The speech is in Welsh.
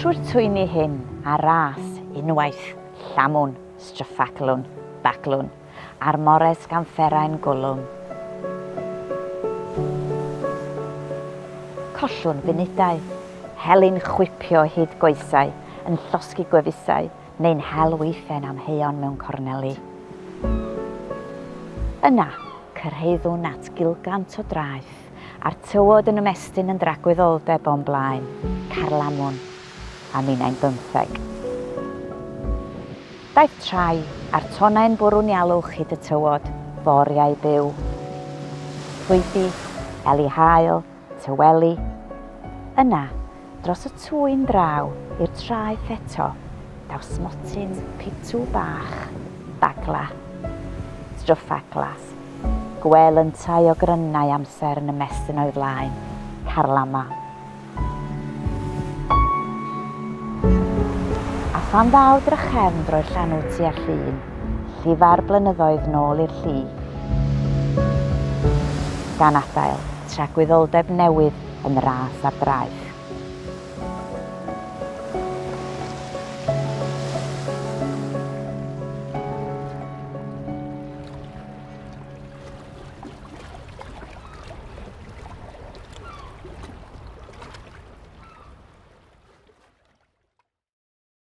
Trwy'r twyni hyn a ras unwaith llamwn, stryffaclwn, baclwn, a'r mores gan fferain gwlwm. Collwn funudau, helyn chwipio hyd goesau, yn llosgu gwefusau, neu'n hel weiffen am heion mewn corneli. Yna, cyrhaeddwn at gilgant o draeth, a'r tywod yn ymestyn yn dragwyddoldeb o'n blaen, carlamwn, a 15. Daeth trai a'r tonau'n bwrw'n ialwch hyd y tywod, foriau byw. Llwyddi, eli hael, tyweli. Yna, dros y twy'n draw i'r traeth eto, daw smotyn pitw bach, bagla, stryffaglas, gwelyntau o grynnau amser yn ymestyn o'i flaen, carlama. A phan ddaw drychefn droi'r llanw tua'r llun, llifa'r blynyddoedd nôl i'r llu. Gan adael, tragwyddoldeb newydd yn ras ar draeth.